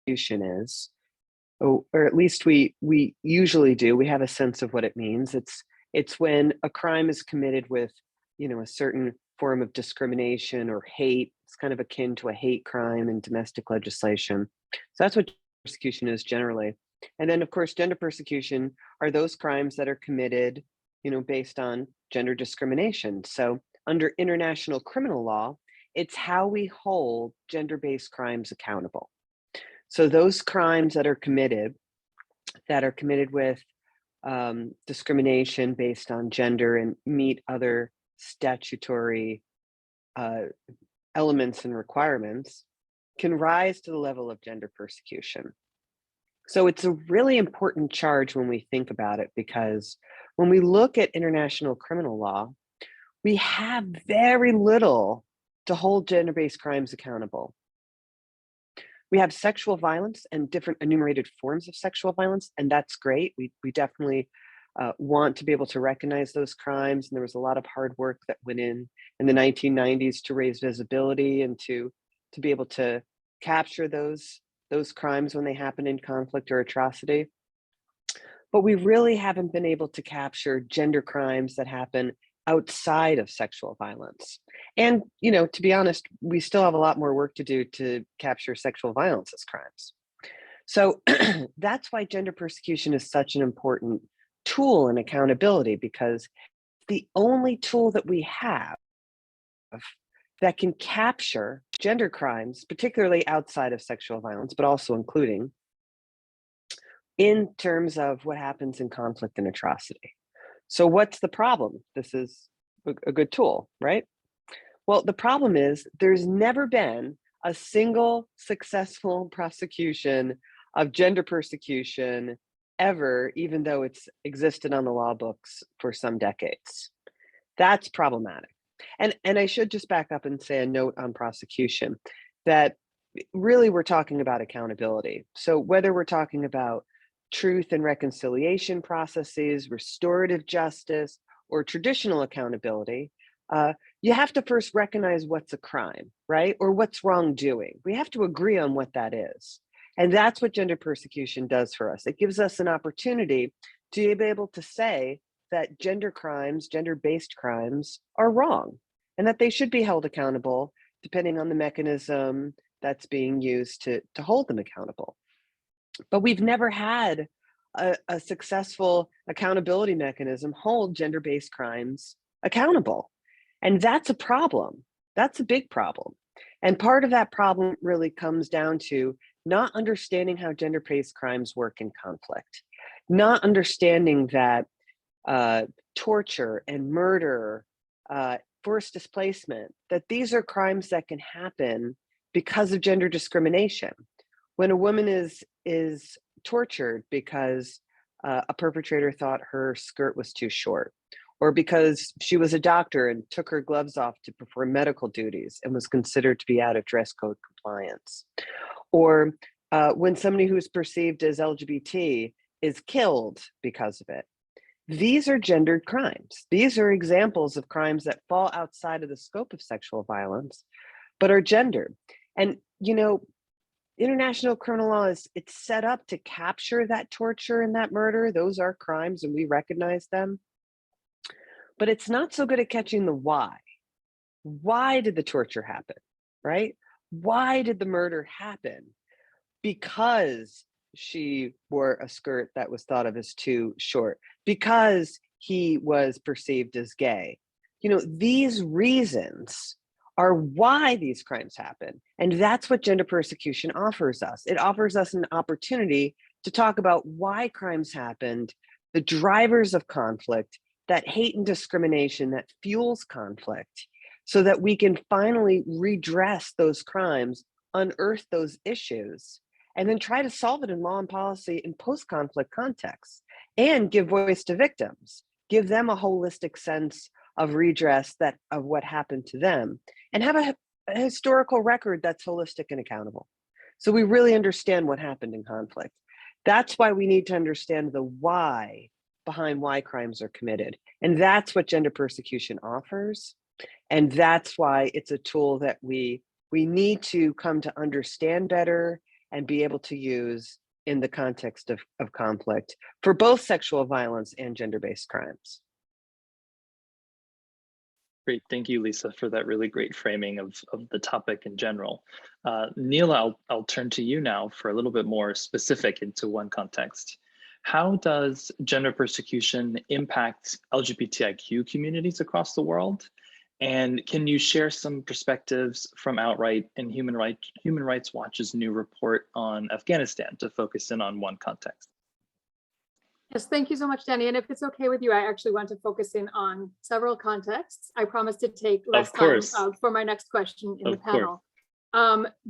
is, or at least we usually do. We have a sense of what it means. It's when a crime is committed with, a certain form of discrimination or hate. It's kind of akin to a hate crime in domestic legislation. So that's what persecution is generally. And then, of course, gender persecution are those crimes that are committed, based on gender discrimination. So under international criminal law, it's how we hold gender-based crimes accountable. So those crimes that are committed with discrimination based on gender and meet other statutory elements and requirements can rise to the level of gender persecution. So it's a really important charge when we think about it, because when we look at international criminal law, we have very little to hold gender-based crimes accountable. We have sexual violence and different enumerated forms of sexual violence, and that's great. We definitely want to be able to recognize those crimes, and there was a lot of hard work that went in the 1990s to raise visibility and to be able to capture those crimes when they happen in conflict or atrocity. But we really haven't been able to capture gender crimes that happen outside of sexual violence. And, to be honest, we still have a lot more work to do to capture sexual violence as crimes. So that's why gender persecution is such an important tool in accountability, because the only tool that we have that can capture gender crimes, particularly outside of sexual violence, but also including in terms of what happens in conflict and atrocity. So what's the problem? This is a good tool, right? Well, the problem is there's never been a single successful prosecution of gender persecution ever, even though it's existed on the law books for some decades. That's problematic. And I should just back up and say a note on prosecution, that really we're talking about accountability. So whether we're talking about truth and reconciliation processes, restorative justice, or traditional accountability, you have to first recognize what's a crime, right? Or what's wrongdoing. We have to agree on what that is. And that's what gender persecution does for us. It gives us an opportunity to be able to say that gender crimes, gender-based crimes, are wrong, and that they should be held accountable depending on the mechanism that's being used to hold them accountable. But we've never had a successful accountability mechanism hold gender-based crimes accountable. And that's a problem. That's a big problem. And part of that problem really comes down to not understanding how gender-based crimes work in conflict, not understanding that torture and murder, forced displacement, that these are crimes that can happen because of gender discrimination. When a woman is tortured because a perpetrator thought her skirt was too short, or because she was a doctor and took her gloves off to perform medical duties and was considered to be out of dress code compliance, or when somebody who's perceived as LGBT is killed because of it. These are gendered crimes. These are examples of crimes that fall outside of the scope of sexual violence, but are gendered. And, international criminal law it's set up to capture that torture and that murder. Those are crimes and we recognize them. But it's not so good at catching the why. Why did the torture happen, right? Why did the murder happen? Because she wore a skirt that was thought of as too short, because he was perceived as gay. These reasons are why these crimes happen. And that's what gender persecution offers us. It offers us an opportunity to talk about why crimes happened, the drivers of conflict, that hate and discrimination that fuels conflict, so that we can finally redress those crimes, unearth those issues, and then try to solve it in law and policy in post-conflict contexts, and give voice to victims, give them a holistic sense of redress of what happened to them, and have a historical record that's holistic and accountable. So we really understand what happened in conflict. That's why we need to understand the why behind why crimes are committed. And that's what gender persecution offers. And that's why it's a tool that we need to come to understand better and be able to use in the context of conflict for both sexual violence and gender-based crimes. Great, thank you, Lisa, for that really great framing of the topic in general. Neela, I'll turn to you now for a little bit more specific into one context. How does gender persecution impact LGBTIQ communities across the world? And can you share some perspectives from Outright and Human Rights Watch's new report on Afghanistan to focus in on one context? Yes, thank you so much, Danny. And if it's okay with you, I actually want to focus in on several contexts. I promise to take less time for my next question in the panel.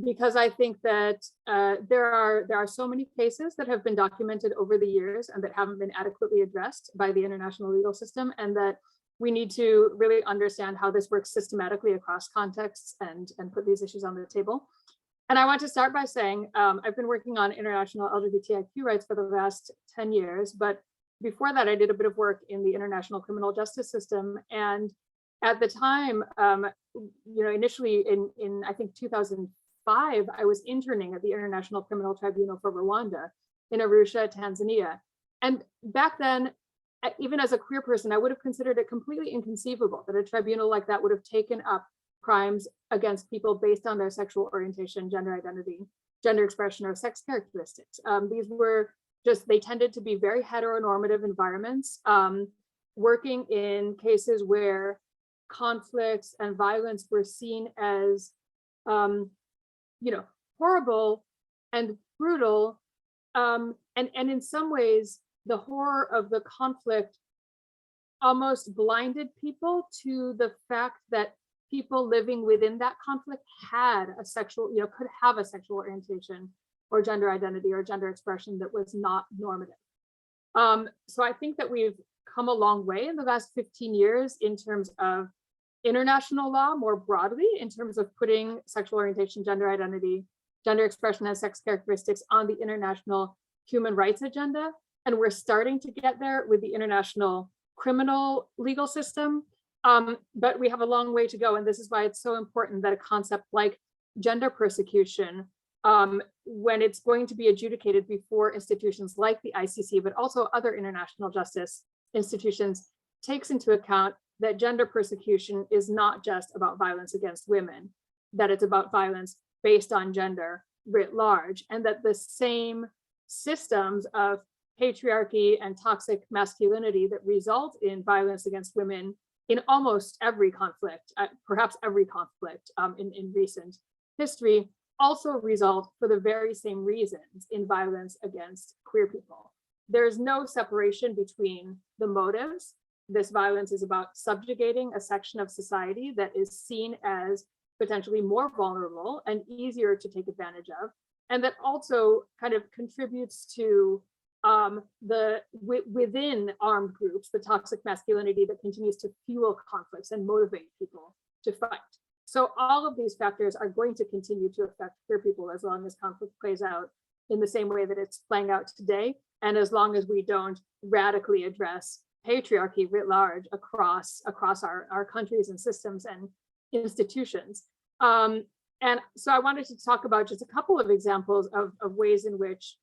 Because I think that there are so many cases that have been documented over the years and that haven't been adequately addressed by the international legal system, and that we need to really understand how this works systematically across contexts and put these issues on the table. And I want to start by saying I've been working on international LGBTIQ rights for the last 10 years, but before that I did a bit of work in the international criminal justice system. And at the time, initially in I think 2005, I was interning at the International Criminal Tribunal for Rwanda in Arusha, Tanzania. And back then, even as a queer person, I would have considered it completely inconceivable that a tribunal like that would have taken up crimes against people based on their sexual orientation, gender identity, gender expression, or sex characteristics. These were they tended to be very heteronormative environments, working in cases where conflicts and violence were seen as, horrible and brutal. And in some ways, the horror of the conflict almost blinded people to the fact that people living within that conflict had a sexual, could have a sexual orientation or gender identity or gender expression that was not normative. So I think that we've come a long way in the last 15 years in terms of international law more broadly, in terms of putting sexual orientation, gender identity, gender expression, and sex characteristics on the international human rights agenda. And we're starting to get there with the international criminal legal system. But we have a long way to go. And this is why it's so important that a concept like gender persecution, when it's going to be adjudicated before institutions like the ICC, but also other international justice institutions, takes into account that gender persecution is not just about violence against women, that it's about violence based on gender writ large, and that the same systems of patriarchy and toxic masculinity that result in violence against women in almost every conflict, perhaps every conflict in recent history, also result for the very same reasons in violence against queer people. There's no separation between the motives. This violence is about subjugating a section of society that is seen as potentially more vulnerable and easier to take advantage of, and that also kind of contributes to within armed groups, the toxic masculinity that continues to fuel conflicts and motivate people to fight. So all of these factors are going to continue to affect queer people as long as conflict plays out in the same way that it's playing out today, and as long as we don't radically address patriarchy writ large across our countries and systems and institutions. And so I wanted to talk about just a couple of examples of ways in which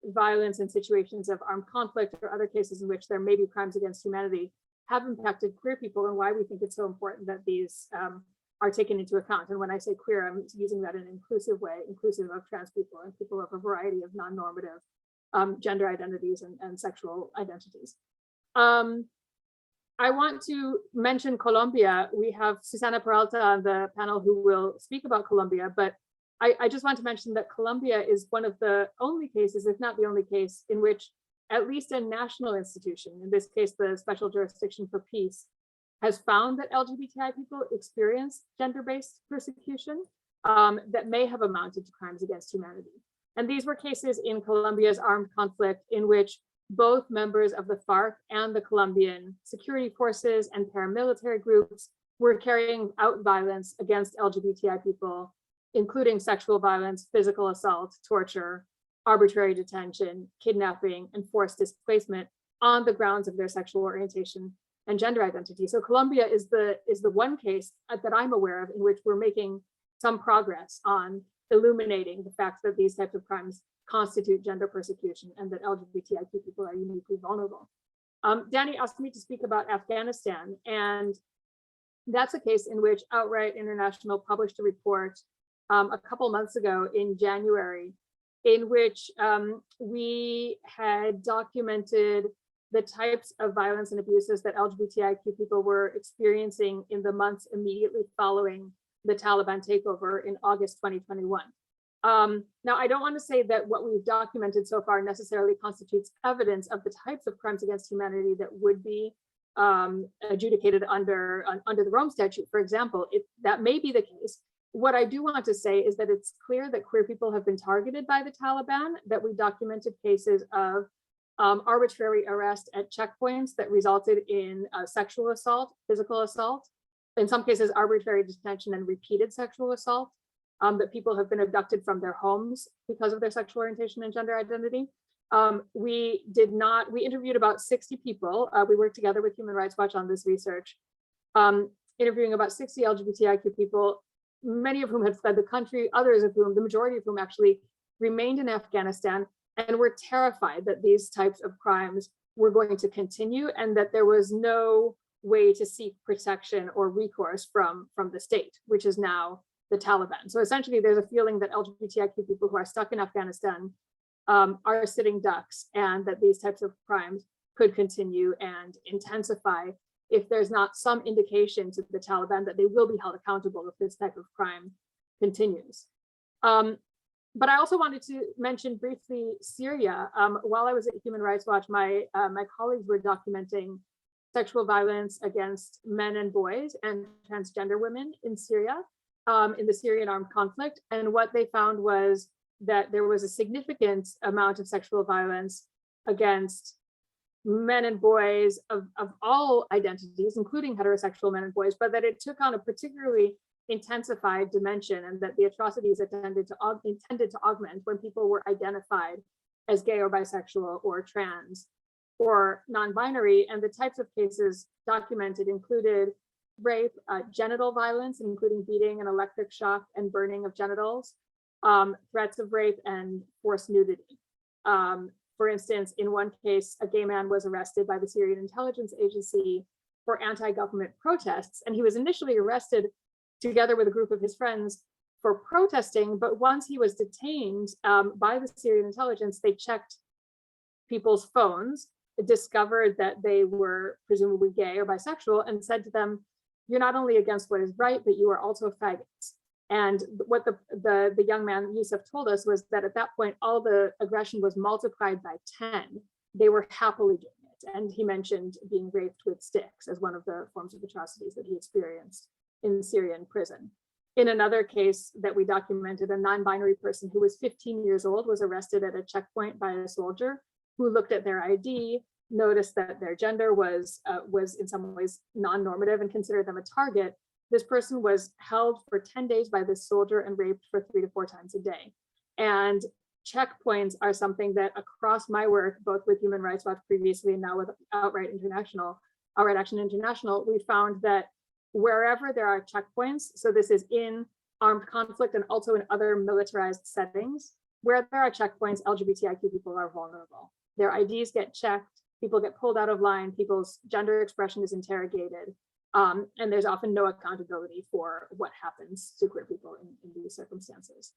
violence in situations of armed conflict or other cases in which there may be crimes against humanity have impacted queer people, and why we think it's so important that these are taken into account. And when I say queer, I'm using that in an inclusive way, inclusive of trans people and people of a variety of non-normative gender identities and sexual identities. I want to mention Colombia. We have Susana Peralta on the panel who will speak about Colombia, but I just want to mention that Colombia is one of the only cases, if not the only case, in which at least a national institution, in this case, the Special Jurisdiction for Peace, has found that LGBTI people experience gender-based persecution that may have amounted to crimes against humanity. And these were cases in Colombia's armed conflict in which both members of the FARC and the Colombian security forces and paramilitary groups were carrying out violence against LGBTI people, including sexual violence, physical assault, torture, arbitrary detention, kidnapping, and forced displacement on the grounds of their sexual orientation and gender identity. So Colombia is the one case that I'm aware of in which we're making some progress on illuminating the fact that these types of crimes constitute gender persecution and that LGBTIQ people are uniquely vulnerable. Danny asked me to speak about Afghanistan, and that's a case in which Outright International published a report a couple months ago in January, in which we had documented the types of violence and abuses that LGBTIQ people were experiencing in the months immediately following the Taliban takeover in August 2021. Now, I don't want to say that what we've documented so far necessarily constitutes evidence of the types of crimes against humanity that would be adjudicated under the Rome Statute, for example. That may be the case. What I do want to say is that it's clear that queer people have been targeted by the Taliban, that we documented cases of arbitrary arrest at checkpoints that resulted in sexual assault, physical assault, in some cases arbitrary detention and repeated sexual assault, that people have been abducted from their homes because of their sexual orientation and gender identity. We interviewed about 60 people. We worked together with Human Rights Watch on this research, interviewing about 60 LGBTIQ people, many of whom had fled the country, others of whom, the majority of whom actually remained in Afghanistan and were terrified that these types of crimes were going to continue and that there was no way to seek protection or recourse from the state, which is now the Taliban. So essentially, there's a feeling that LGBTIQ people who are stuck in Afghanistan are sitting ducks, and that these types of crimes could continue and intensify if there's not some indication to the Taliban that they will be held accountable if this type of crime continues. But I also wanted to mention briefly Syria. While I was at Human Rights Watch, my colleagues were documenting sexual violence against men and boys and transgender women in Syria, in the Syrian armed conflict. And what they found was that there was a significant amount of sexual violence against men and boys of all identities, including heterosexual men and boys, but that it took on a particularly intensified dimension, and that the atrocities intended to augment when people were identified as gay or bisexual or trans or non-binary. And the types of cases documented included rape, genital violence, including beating and electric shock and burning of genitals, threats of rape, and forced nudity. For instance, in one case, a gay man was arrested by the Syrian intelligence agency for anti-government protests, and he was initially arrested together with a group of his friends for protesting, but once he was detained by the Syrian intelligence, they checked people's phones, discovered that they were presumably gay or bisexual, and said to them, "You're not only against what is right, but you are also faggots." And what the young man Yusuf told us was that at that point, all the aggression was multiplied by 10. They were happily doing it. And he mentioned being raped with sticks as one of the forms of atrocities that he experienced in Syrian prison. In another case that we documented, a non-binary person who was 15 years old was arrested at a checkpoint by a soldier who looked at their ID, noticed that their gender was in some ways non-normative, and considered them a target. This person was held for 10 days by this soldier and raped for 3 to 4 times a day. And checkpoints are something that across my work, both with Human Rights Watch previously and now with Outright Action International, we found that wherever there are checkpoints, so this is in armed conflict and also in other militarized settings, where there are checkpoints, LGBTIQ people are vulnerable. Their IDs get checked, people get pulled out of line, people's gender expression is interrogated, and there's often no accountability for what happens to queer people in these circumstances.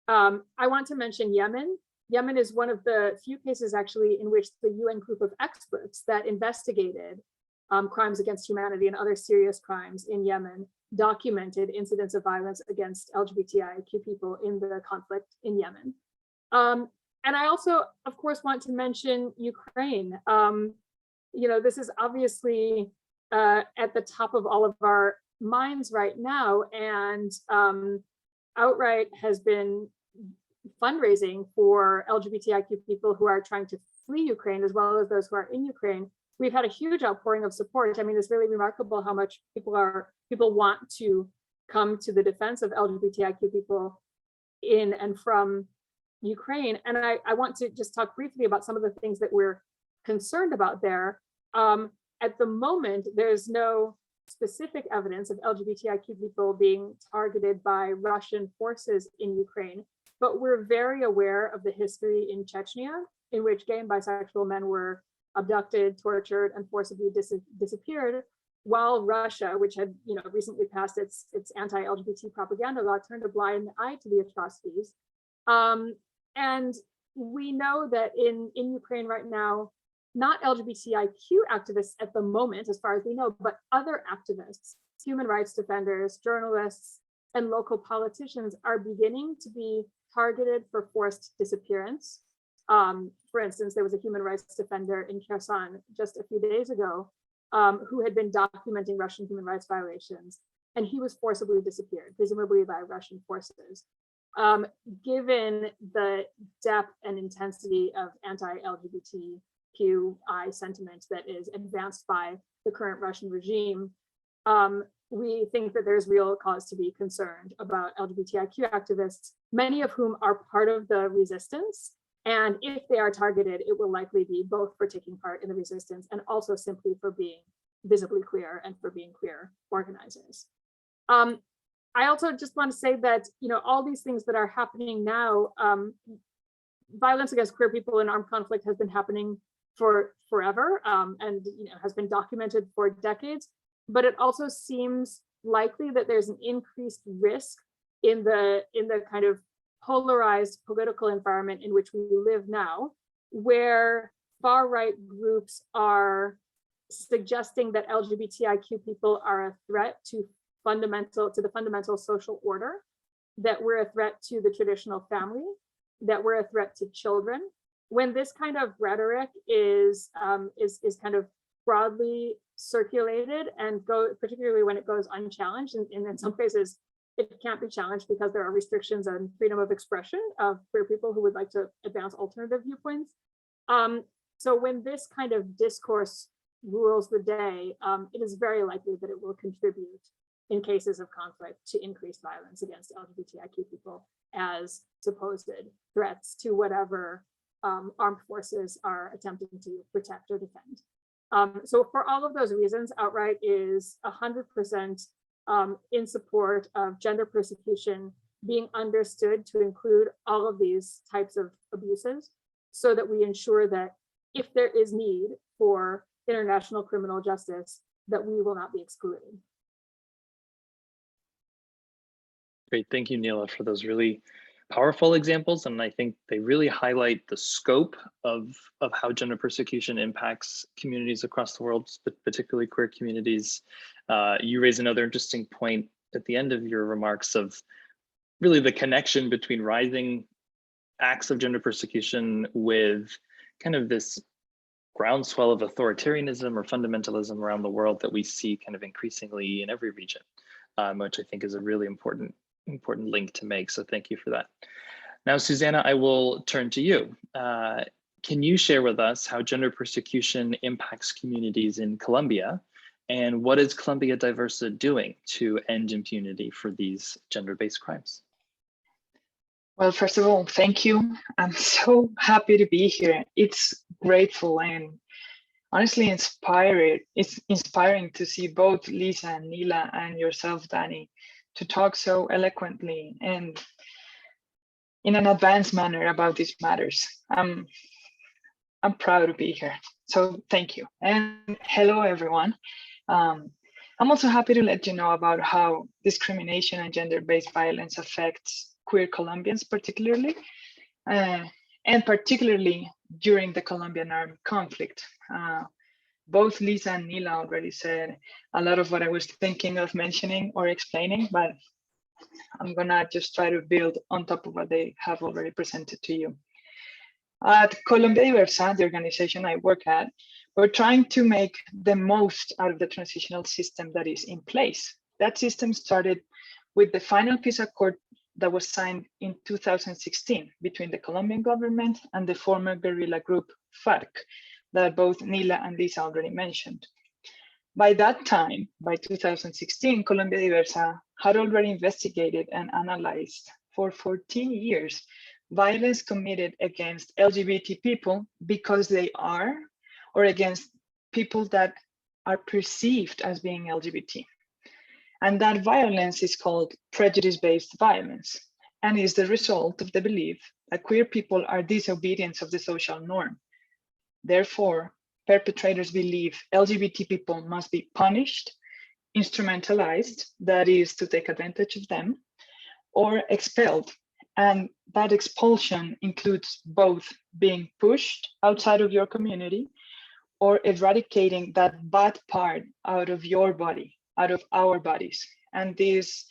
I want to mention Yemen. Yemen is one of the few cases actually in which the UN group of experts that investigated crimes against humanity and other serious crimes in Yemen documented incidents of violence against LGBTIQ people in the conflict in Yemen. And I also, of course, want to mention Ukraine. This is obviously at the top of all of our minds right now, and Outright has been fundraising for LGBTIQ people who are trying to flee Ukraine, as well as those who are in Ukraine. We've had a huge outpouring of support. I mean, it's really remarkable how much people want to come to the defense of LGBTIQ people in and from Ukraine. And I want to just talk briefly about some of the things that we're concerned about there. At the moment, there's no specific evidence of LGBTIQ people being targeted by Russian forces in Ukraine, but we're very aware of the history in Chechnya, in which gay and bisexual men were abducted, tortured, and forcibly disappeared, while Russia, which had recently passed its anti-LGBT propaganda law, turned a blind eye to the atrocities. And we know that in Ukraine right now, not LGBTIQ activists at the moment, as far as we know, but other activists, human rights defenders, journalists, and local politicians are beginning to be targeted for forced disappearance. For instance, there was a human rights defender in Kherson just a few days ago who had been documenting Russian human rights violations, and he was forcibly disappeared, presumably by Russian forces. Given the depth and intensity of anti-LGBTQI sentiment that is advanced by the current Russian regime, we think that there's real cause to be concerned about LGBTIQ activists, many of whom are part of the resistance. And if they are targeted, it will likely be both for taking part in the resistance and also simply for being visibly queer and for being queer organizers. I also just want to say that, all these things that are happening now, violence against queer people in armed conflict has been happening for forever and has been documented for decades. But it also seems likely that there's an increased risk in the kind of polarized political environment in which we live now, where far-right groups are suggesting that LGBTIQ people are a threat to the fundamental social order, that we're a threat to the traditional family, that we're a threat to children. When this kind of rhetoric is kind of broadly circulated and particularly when it goes unchallenged, and in some cases it can't be challenged because there are restrictions on freedom of expression of queer people who would like to advance alternative viewpoints. So when this kind of discourse rules the day, it is very likely that it will contribute in cases of conflict to increased violence against LGBTIQ people as supposed threats to whatever armed forces are attempting to protect or defend. So for all of those reasons, Outright is 100% in support of gender persecution being understood to include all of these types of abuses, so that we ensure that if there is need for international criminal justice, that we will not be excluded. Great, thank you, Neela, for those really powerful examples, and I think they really highlight the scope of how gender persecution impacts communities across the world, particularly queer communities. You raise another interesting point at the end of your remarks of really the connection between rising acts of gender persecution with kind of this groundswell of authoritarianism or fundamentalism around the world that we see kind of increasingly in every region, which I think is a really important link to make. So thank you for that. Now, Susanna, I will turn to you. Can you share with us how gender persecution impacts communities in Colombia, and what is Colombia Diversa doing to end impunity for these gender-based crimes? Well, first of all, thank you. I'm so happy to be here. It's grateful and honestly inspired. It's inspiring to see both Lisa and Neela and yourself, Danny, to talk so eloquently and in an advanced manner about these matters. I'm proud to be here. So thank you. And hello, everyone. I'm also happy to let you know about how discrimination and gender-based violence affects queer Colombians particularly, and particularly during the Colombian armed conflict. Both Lisa and Neela already said a lot of what I was thinking of mentioning or explaining, but I'm gonna just try to build on top of what they have already presented to you. At Colombia Diversa, the organization I work at, we're trying to make the most out of the transitional system that is in place. That system started with the final peace accord that was signed in 2016 between the Colombian government and the former guerrilla group FARC that both Neela and Lisa already mentioned. By that time, by 2016, Colombia Diversa had already investigated and analyzed for 14 years violence committed against LGBT people because they are, or against people that are perceived as being LGBT. And that violence is called prejudice-based violence and is the result of the belief that queer people are disobedient of the social norm. Therefore, perpetrators believe LGBT people must be punished, instrumentalized, that is to take advantage of them, or expelled. And that expulsion includes both being pushed outside of your community or eradicating that bad part out of your body, out of our bodies. And this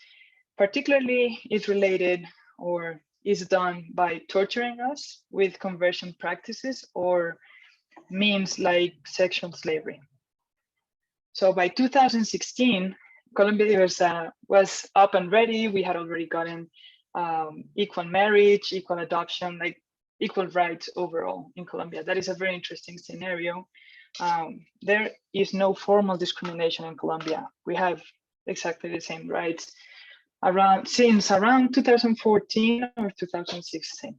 particularly is related or is done by torturing us with conversion practices or means like sexual slavery. So by 2016, Colombia was up and ready. We had already gotten equal marriage, equal adoption, like equal rights overall in Colombia. That is a very interesting scenario. There is no formal discrimination in Colombia. We have exactly the same rights since around 2014 or 2016.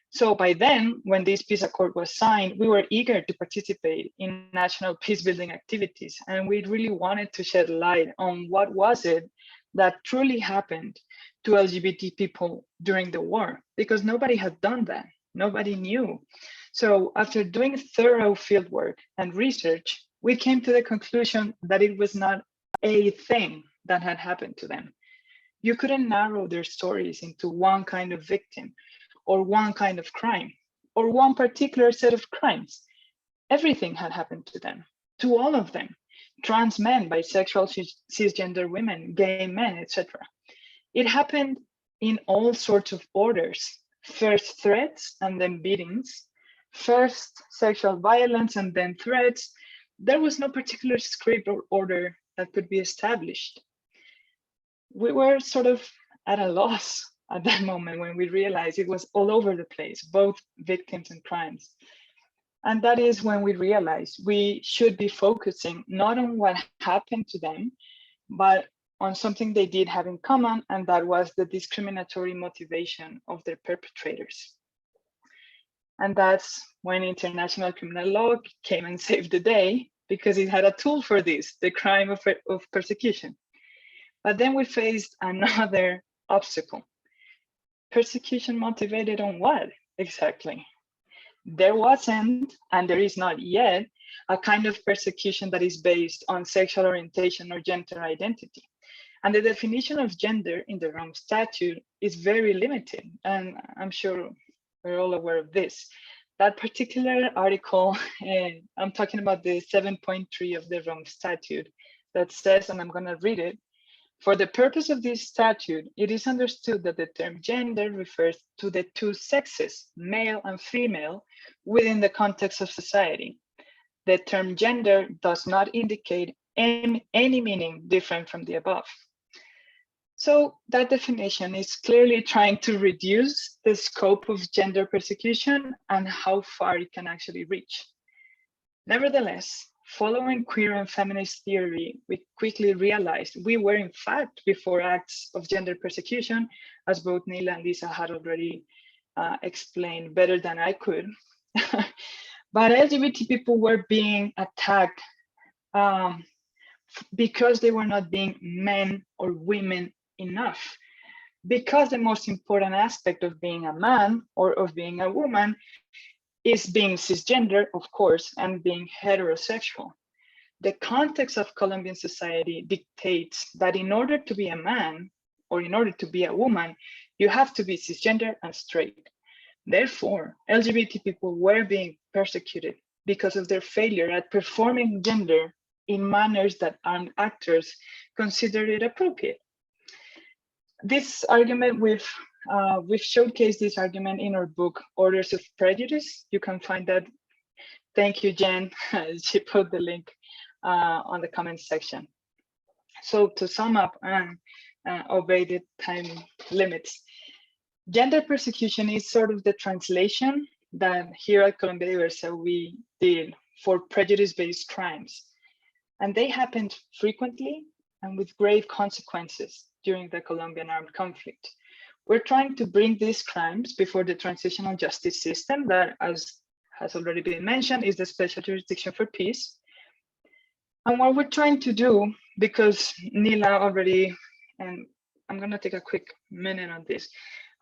So by then, when this peace accord was signed, we were eager to participate in national peace building activities. And we really wanted to shed light on what was it that truly happened to LGBT people during the war, because nobody had done that. Nobody knew. So after doing thorough fieldwork and research, we came to the conclusion that it was not a thing that had happened to them. You couldn't narrow their stories into one kind of victim or one kind of crime or one particular set of crimes. Everything had happened to them, to all of them, trans men, bisexual, cisgender women, gay men, etc. It happened in all sorts of orders. First threats and then beatings, first sexual violence and then threats. There was no particular script or order that could be established. We were sort of at a loss at that moment when we realized it was all over the place, both victims and crimes. And that is when we realized we should be focusing not on what happened to them, but on something they did have in common, and that was the discriminatory motivation of their perpetrators. And that's when international criminal law came and saved the day, because it had a tool for this, the crime of persecution. But then we faced another obstacle. Persecution motivated on what exactly? There wasn't, and there is not yet, a kind of persecution that is based on sexual orientation or gender identity. And the definition of gender in the Rome Statute is very limited, and I'm sure we're all aware of this. That particular article, I'm talking about the 7.3 of the Rome Statute, that says, and I'm going to read it, for the purpose of this statute, it is understood that the term gender refers to the two sexes, male and female, within the context of society. The term gender does not indicate any meaning different from the above. So that definition is clearly trying to reduce the scope of gender persecution and how far it can actually reach. Nevertheless, following queer and feminist theory, we quickly realized we were in fact before acts of gender persecution, as both Neil and Lisa had already explained better than I could. But LGBT people were being attacked because they were not being men or women enough. Because the most important aspect of being a man or of being a woman is being cisgender, of course, and being heterosexual. The context of Colombian society dictates that in order to be a man or in order to be a woman, you have to be cisgender and straight. Therefore, LGBT people were being persecuted because of their failure at performing gender in manners that armed actors considered it appropriate. This argument, we've showcased this argument in our book, Orders of Prejudice. You can find that. Thank you, Jen. She put the link on the comments section. So to sum up and obey the time limits, gender persecution is sort of the translation that here at Colombia Diversa we did for prejudice-based crimes. And they happened frequently and with grave consequences during the Colombian armed conflict. We're trying to bring these crimes before the transitional justice system that, as has already been mentioned, is the special jurisdiction for peace. And what we're trying to do, because Nila already, and I'm going to take a quick minute on this.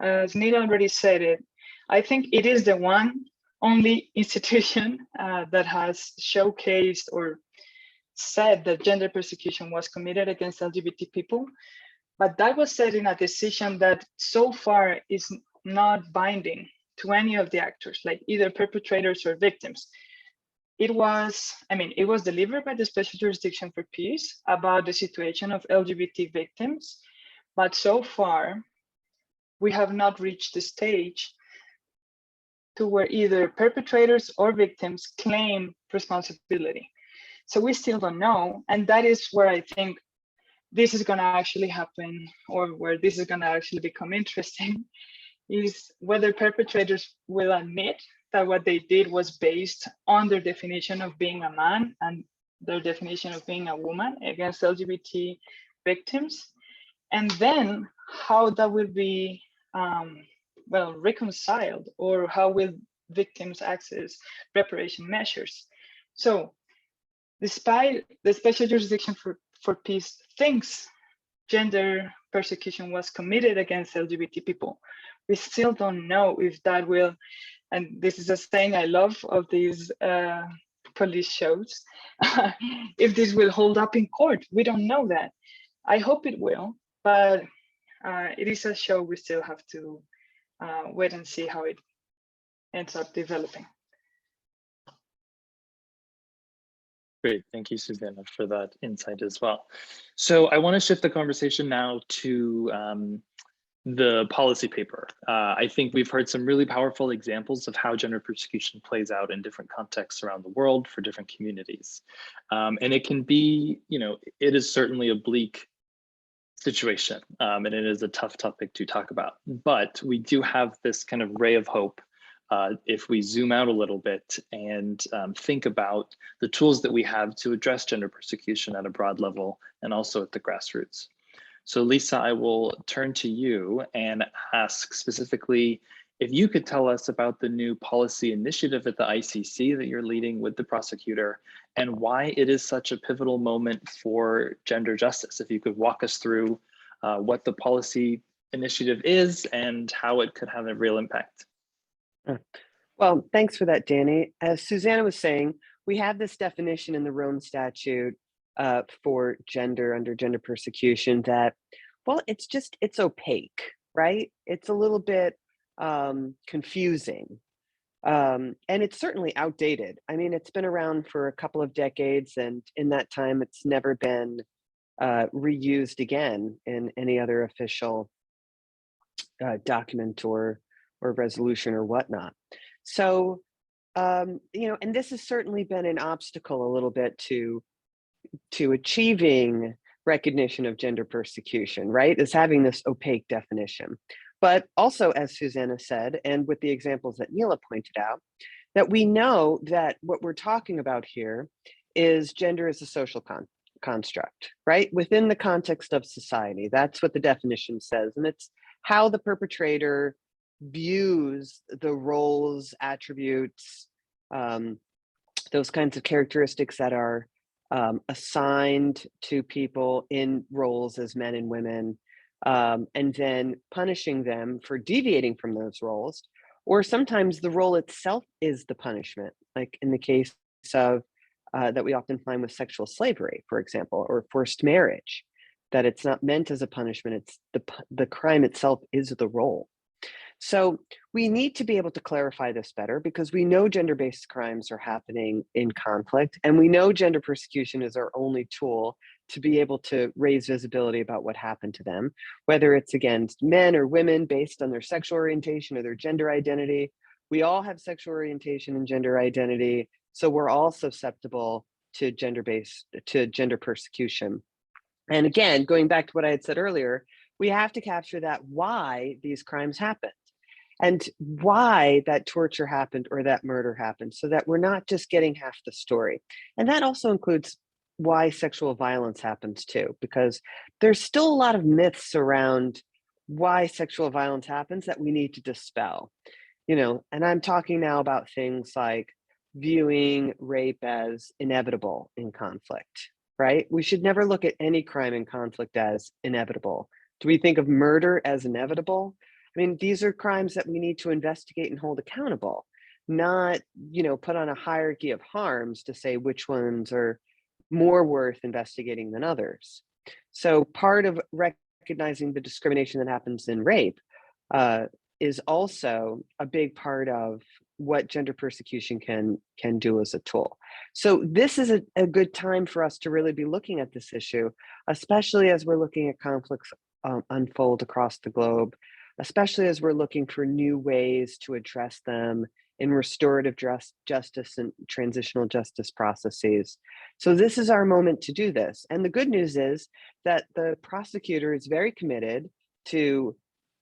As Nila already said it, I think it is the one only institution that has showcased or said that gender persecution was committed against LGBT people. But that was said in a decision that so far is not binding to any of the actors, like either perpetrators or victims. It was delivered by the Special Jurisdiction for Peace about the situation of LGBT victims, but so far we have not reached the stage to where either perpetrators or victims claim responsibility. So we still don't know, and that is where I think this is going to actually happen, or where this is going to actually become interesting, is whether perpetrators will admit that what they did was based on their definition of being a man and their definition of being a woman against LGBT victims, and then how that will be reconciled, or how will victims access reparation measures. So despite the Special Jurisdiction for Peace thinks gender persecution was committed against LGBT people, we still don't know if that will, and this is a saying I love of these police shows, if this will hold up in court. We don't know that. I hope it will, but it is a show we still have to wait and see how it ends up developing. Great, thank you, Susanna, for that insight as well. So I want to shift the conversation now to the policy paper. I think we've heard some really powerful examples of how gender persecution plays out in different contexts around the world for different communities. And it can be, it is certainly a bleak situation, and it is a tough topic to talk about. But we do have this kind of ray of hope if we zoom out a little bit and think about the tools that we have to address gender persecution at a broad level and also at the grassroots. So Lisa, I will turn to you and ask specifically if you could tell us about the new policy initiative at the ICC that you're leading with the prosecutor and why it is such a pivotal moment for gender justice. If you could walk us through what the policy initiative is and how it could have a real impact. Well, thanks for that, Danny. As Susanna was saying, we have this definition in the Rome Statute for gender under gender persecution that, well, it's opaque, right? It's a little bit confusing. And it's certainly outdated. I mean, it's been around for a couple of decades, and in that time, it's never been reused again in any other official document or resolution or whatnot. So, and this has certainly been an obstacle a little bit to achieving recognition of gender persecution, right? Is having this opaque definition. But also, as Susanna said, and with the examples that Nila pointed out, that we know that what we're talking about here is gender as a social construct, right? Within the context of society. That's what the definition says. And it's how the perpetrator views the roles, attributes, those kinds of characteristics that are assigned to people in roles as men and women, and then punishing them for deviating from those roles. Or sometimes the role itself is the punishment, like in the case of that we often find with sexual slavery, for example, or forced marriage, that it's not meant as a punishment, it's the crime itself is the role. So we need to be able to clarify this better because we know gender-based crimes are happening in conflict, and we know gender persecution is our only tool to be able to raise visibility about what happened to them, whether it's against men or women based on their sexual orientation or their gender identity. We all have sexual orientation and gender identity, so we're all susceptible to gender persecution. And again, going back to what I had said earlier, we have to capture that why these crimes happened and why that torture happened or that murder happened, so that we're not just getting half the story. And that also includes why sexual violence happens too, because there's still a lot of myths around why sexual violence happens that we need to dispel. And I'm talking now about things like viewing rape as inevitable in conflict, right? We should never look at any crime in conflict as inevitable. Do we think of murder as inevitable? I mean, these are crimes that we need to investigate and hold accountable, not, put on a hierarchy of harms to say which ones are more worth investigating than others. So part of recognizing the discrimination that happens in rape is also a big part of what gender persecution can do as a tool. So this is a good time for us to really be looking at this issue, especially as we're looking at conflicts unfold across the globe, especially as we're looking for new ways to address them in restorative justice and transitional justice processes. So this is our moment to do this. And the good news is that the prosecutor is very committed to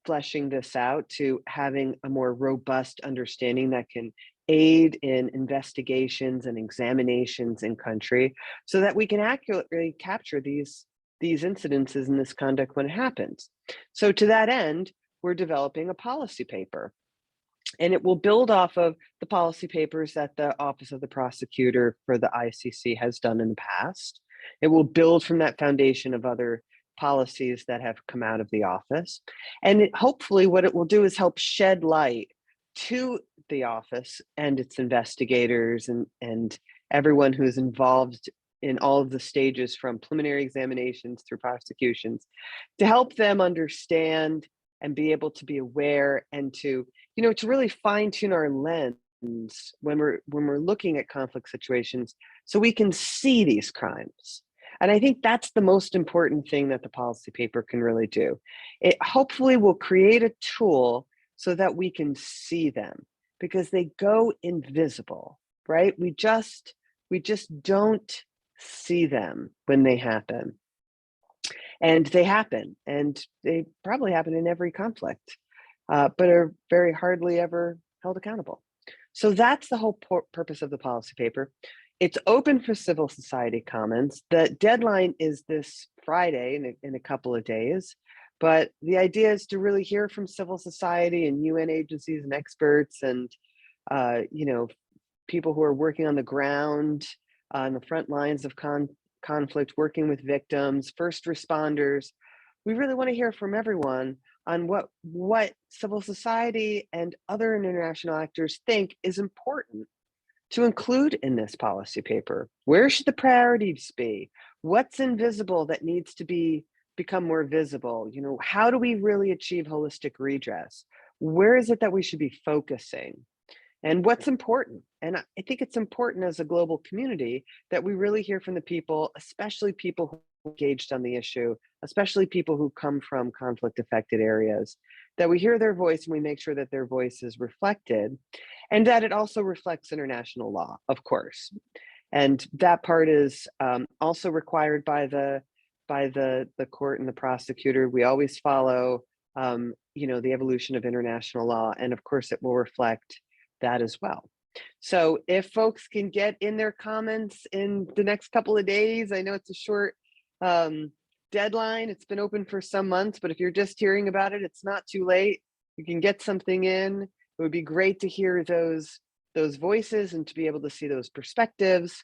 fleshing this out, to having a more robust understanding that can aid in investigations and examinations in country so that we can accurately capture these incidences and this conduct when it happens. So to that end, we're developing a policy paper. And it will build off of the policy papers that the Office of the Prosecutor for the ICC has done in the past. It will build from that foundation of other policies that have come out of the office. And hopefully what it will do is help shed light to the office and its investigators and everyone who is involved in all of the stages from preliminary examinations through prosecutions, to help them understand and be able to be aware and to really fine tune our lens when we're looking at conflict situations so we can see these crimes. And I think that's the most important thing that the policy paper can really do. It hopefully will create a tool so that we can see them because they go invisible, right? We just don't see them when they happen. And they happen, and they probably happen in every conflict, but are very hardly ever held accountable. So that's the whole purpose of the policy paper. It's open for civil society comments. The deadline is this Friday in a couple of days, but the idea is to really hear from civil society and UN agencies and experts and people who are working on the ground on the front lines of conflict, working with victims, first responders. We really want to hear from everyone on what civil society and other international actors think is important to include in this policy paper. Where should the priorities be? What's invisible that needs to become more visible? How do we really achieve holistic redress? Where is it that we should be focusing? And what's important? And I think it's important as a global community that we really hear from the people, especially people who are engaged on the issue, especially people who come from conflict affected areas, that we hear their voice and we make sure that their voice is reflected and that it also reflects international law, of course. And that part is also required by the court and the prosecutor. We always follow, the evolution of international law. And of course it will reflect that as well. So if folks can get in their comments in the next couple of days, I know it's a short deadline. It's been open for some months, but if you're just hearing about it, it's not too late. You can get something in. It would be great to hear those voices and to be able to see those perspectives.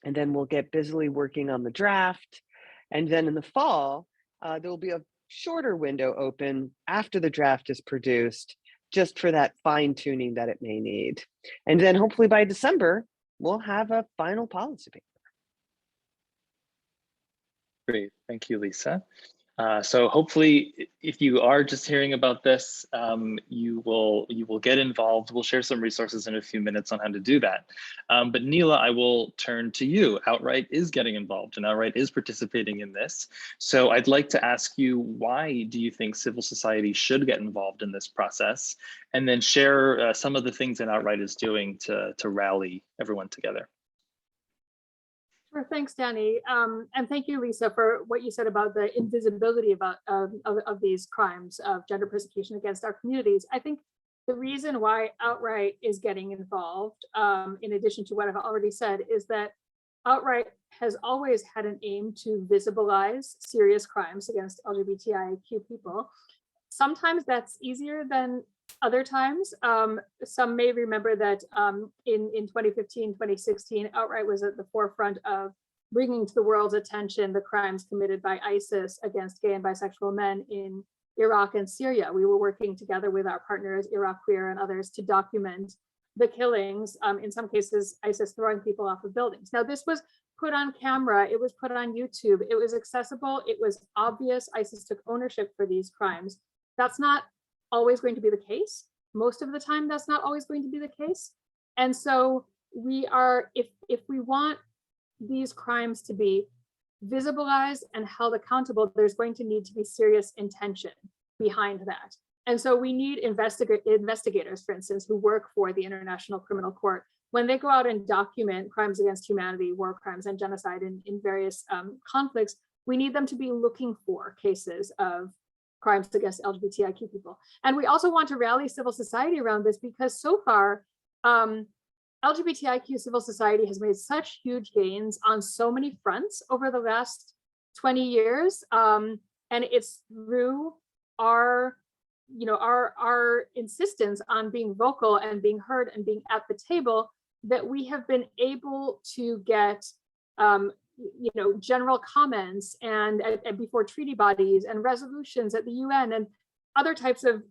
And then we'll get busily working on the draft. And then in the fall, there will be a shorter window open after the draft is produced, just for that fine tuning that it may need. And then hopefully by December, we'll have a final policy paper. Great, thank you, Lisa. So hopefully, if you are just hearing about this, you will get involved. We'll share some resources in a few minutes on how to do that. But Neela, I will turn to you. Outright is getting involved and Outright is participating in this. So I'd like to ask you, why do you think civil society should get involved in this process? And then share some of the things that Outright is doing to rally everyone together. Sure, thanks, Danny. And thank you, Lisa, for what you said about the invisibility of these crimes of gender persecution against our communities. I think the reason why Outright is getting involved, in addition to what I've already said, is that Outright has always had an aim to visibilize serious crimes against LGBTIQ people. Sometimes that's easier than other times. Some may remember that in 2015, 2016, Outright was at the forefront of bringing to the world's attention the crimes committed by ISIS against gay and bisexual men in Iraq and Syria. We were working together with our partners, Iraq Queer and others, to document the killings, in some cases, ISIS throwing people off of buildings. Now, this was put on camera, it was put on YouTube, it was accessible, it was obvious ISIS took ownership for these crimes. That's not always going to be the case. Most of the time, that's not always going to be the case. And so we are, if we want these crimes to be visibilized and held accountable, there's going to need to be serious intention behind that. And so we need investigators, for instance, who work for the International Criminal Court. When they go out and document crimes against humanity, war crimes, and genocide in various conflicts, we need them to be looking for cases of crimes against LGBTIQ people. And we also want to rally civil society around this, because so far, LGBTIQ civil society has made such huge gains on so many fronts over the last 20 years. And it's through our insistence on being vocal and being heard and being at the table that we have been able to get general comments and before treaty bodies and resolutions at the UN and other types of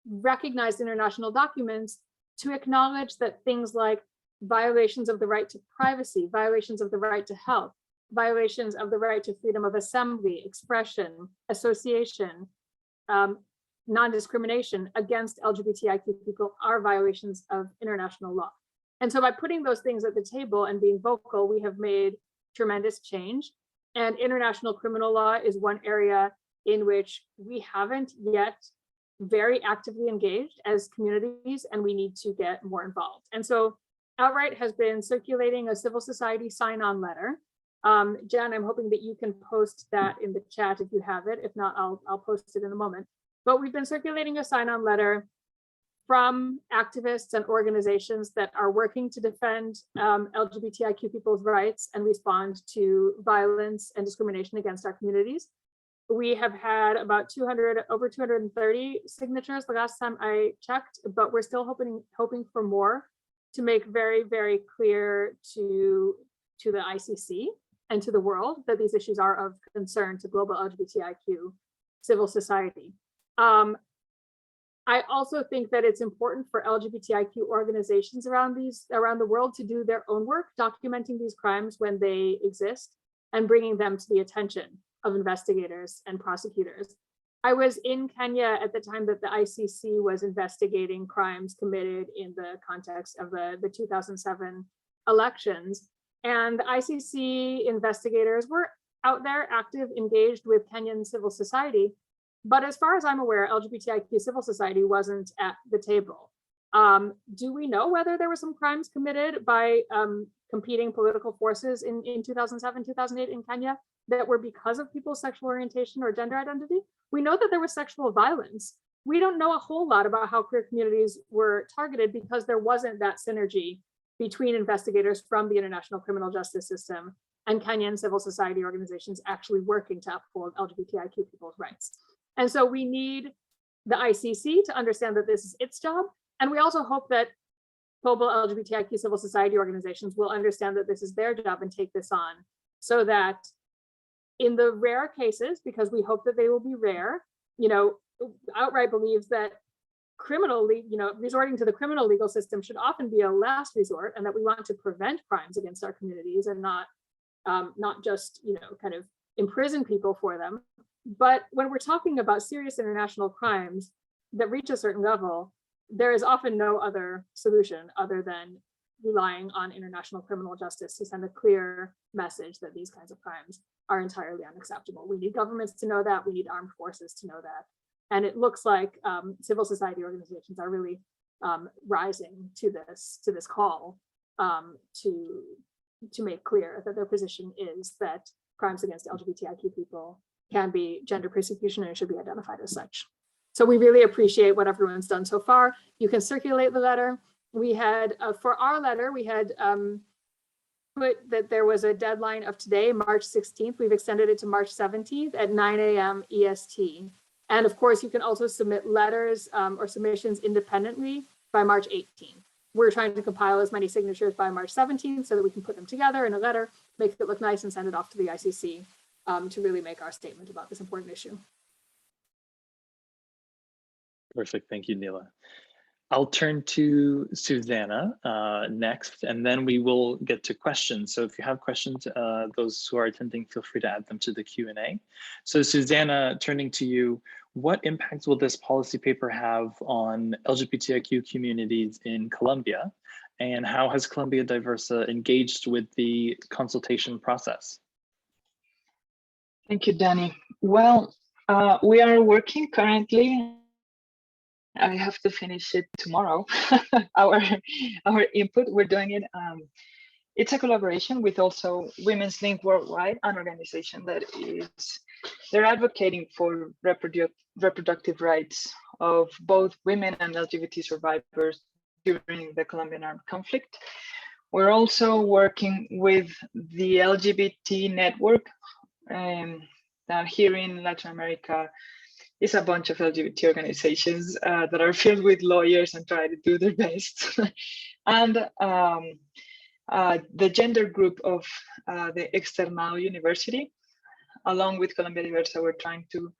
recognized international documents to acknowledge that things like violations of the right to privacy, violations of the right to health, violations of the right to freedom of assembly, expression, association, non-discrimination against LGBTIQ people are violations of international law. And so by putting those things at the table and being vocal, we have made tremendous change. And international criminal law is one area in which we haven't yet very actively engaged as communities, and we need to get more involved. And so Outright has been circulating a civil society sign-on letter. Jen, I'm hoping that you can post that in the chat if you have it. If not, I'll post it in a moment. But we've been circulating a sign-on letter from activists and organizations that are working to defend LGBTIQ people's rights and respond to violence and discrimination against our communities. We have had about over 230 signatures the last time I checked, but we're still hoping for more to make very, very clear to the ICC and to the world that these issues are of concern to global LGBTIQ civil society. I also think that it's important for LGBTIQ organizations around the world to do their own work, documenting these crimes when they exist and bringing them to the attention of investigators and prosecutors. I was in Kenya at the time that the ICC was investigating crimes committed in the context of the 2007 elections. And the ICC investigators were out there, active, engaged with Kenyan civil society. But as far as I'm aware, LGBTIQ civil society wasn't at the table. Do we know whether there were some crimes committed by competing political forces in 2007, 2008 in Kenya that were because of people's sexual orientation or gender identity? We know that there was sexual violence. We don't know a whole lot about how queer communities were targeted because there wasn't that synergy between investigators from the international criminal justice system and Kenyan civil society organizations actually working to uphold LGBTIQ people's rights. And so we need the ICC to understand that this is its job. And we also hope that global LGBTIQ civil society organizations will understand that this is their job and take this on, so that in the rare cases, because we hope that they will be rare, Outright believes that resorting to the criminal legal system should often be a last resort, and that we want to prevent crimes against our communities and not just kind of imprison people for them. But when we're talking about serious international crimes that reach a certain level, there is often no other solution other than relying on international criminal justice to send a clear message that these kinds of crimes are entirely unacceptable. We need governments to know that. We need armed forces to know that. And it looks like civil society organizations are really rising to this call to make clear that their position is that crimes against LGBTIQ people can be gender persecution and should be identified as such. So we really appreciate what everyone's done so far. You can circulate the letter. We had, for our letter, we had put that there was a deadline of today, March 16th. We've extended it to March 17th at 9 a.m. EST. And of course, you can also submit letters or submissions independently by March 18th. We're trying to compile as many signatures by March 17th so that we can put them together in a letter, make it look nice, and send it off to the ICC to really make our statement about this important issue. Perfect, thank you, Neela. I'll turn to Susanna next, and then we will get to questions. So if you have questions, those who are attending, feel free to add them to the Q&A. So Susanna, turning to you, what impacts will this policy paper have on LGBTIQ communities in Colombia? And how has Colombia Diversa engaged with the consultation process? Thank you, Danny. Well, we are working currently. I have to finish it tomorrow. our input, we're doing it. It's a collaboration with also Women's Link Worldwide, an organization that they're advocating for reproductive rights of both women and LGBT survivors during the Colombian armed conflict. We're also working with the LGBT network that here in Latin America is a bunch of LGBT organizations that are filled with lawyers and try to do their best. And the gender group of the Externado University, along with Colombia Diversa, we're trying to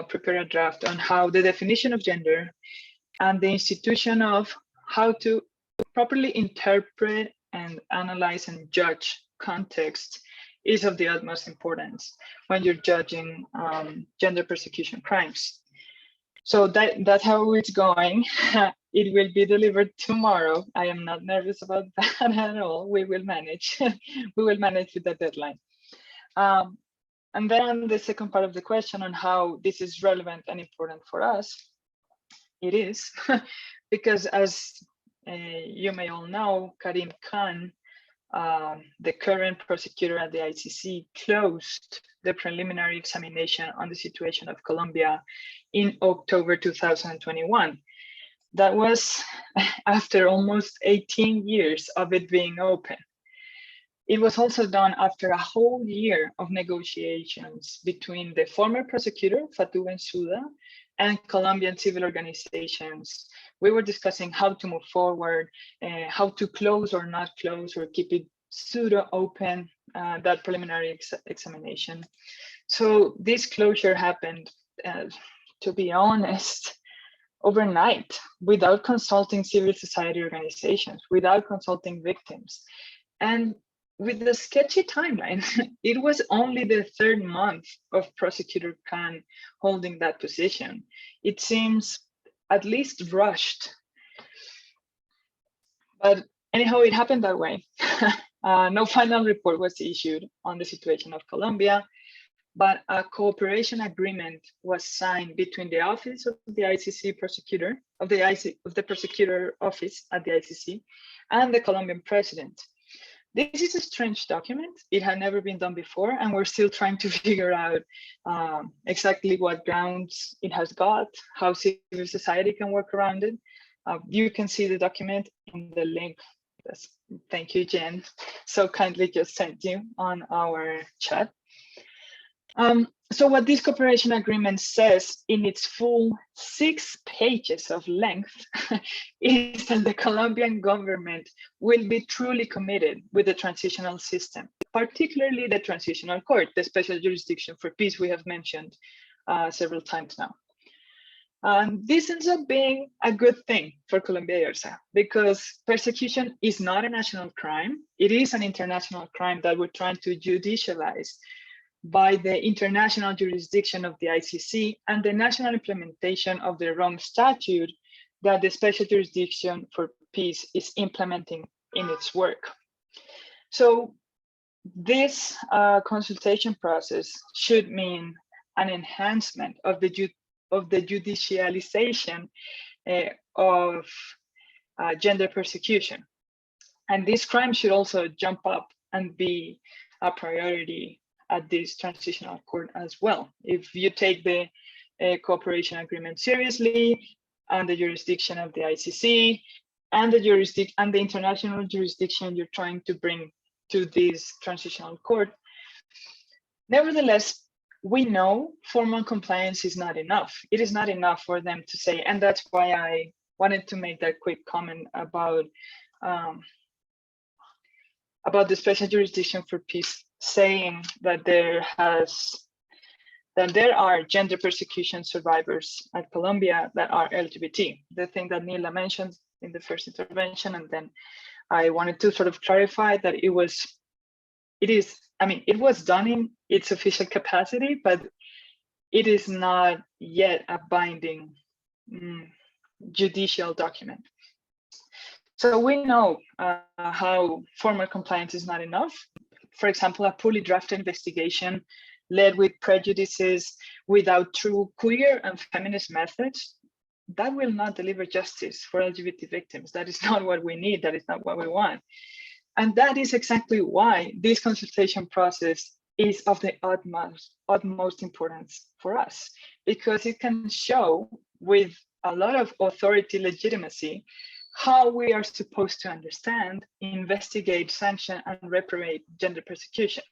prepare a draft on how the definition of gender and the institution of how to properly interpret and analyze and judge context is of the utmost importance when you're judging gender persecution crimes. So that's how it's going. It will be delivered tomorrow. I am not nervous about that at all. We will manage. We will manage with the deadline. And then the second part of the question on how this is relevant and important for us, it is, because as you may all know, Karim Khan, the current prosecutor at the ICC, closed the preliminary examination on the situation of Colombia in October 2021. That was after almost 18 years of it being open. It was also done after a whole year of negotiations between the former prosecutor, Fatou Bensouda, and Colombian civil organizations. We were discussing how to move forward, how to close or not close or keep it pseudo open, that preliminary examination. So this closure happened, to be honest, overnight, without consulting civil society organizations, without consulting victims. And with the sketchy timeline, it was only the third month of Prosecutor Khan holding that position. It seems at least rushed. But anyhow, it happened that way. No final report was issued on the situation of Colombia, but a cooperation agreement was signed between the office of the ICC prosecutor, of the prosecutor office at the ICC, and the Colombian president. This is a strange document. It had never been done before, and we're still trying to figure out exactly what grounds it has got, how civil society can work around it. You can see the document in the link. Thank you, Jen. So kindly just sent you on our chat. So what this cooperation agreement says in its full 6 pages of length is that the Colombian government will be truly committed with the transitional system, particularly the transitional court, the special jurisdiction for peace we have mentioned several times now. This ends up being a good thing for Colombia Diversa because persecution is not a national crime. It is an international crime that we're trying to judicialize by the international jurisdiction of the ICC and the national implementation of the Rome Statute that the Special Jurisdiction for Peace is implementing in its work. So this consultation process should mean an enhancement of the judicialization of gender persecution. And this crime should also jump up and be a priority at this transitional court as well. If you take the cooperation agreement seriously and the jurisdiction of the ICC and the international jurisdiction you're trying to bring to this transitional court. Nevertheless, we know formal compliance is not enough. It is not enough for them to say, and that's why I wanted to make that quick comment about the Special Jurisdiction for Peace saying that there are gender persecution survivors at Colombia that are LGBT. The thing that Nila mentioned in the first intervention, and then I wanted to sort of clarify that it was done in its official capacity, but it is not yet a binding judicial document. So we know how formal compliance is not enough. For example, a poorly drafted investigation led with prejudices, without true queer and feminist methods, that will not deliver justice for LGBT victims. That is not what we need. That is not what we want. And that is exactly why this consultation process is of the utmost importance for us, because it can show with a lot of authority legitimacy how we are supposed to understand, investigate, sanction, and reparate gender persecution.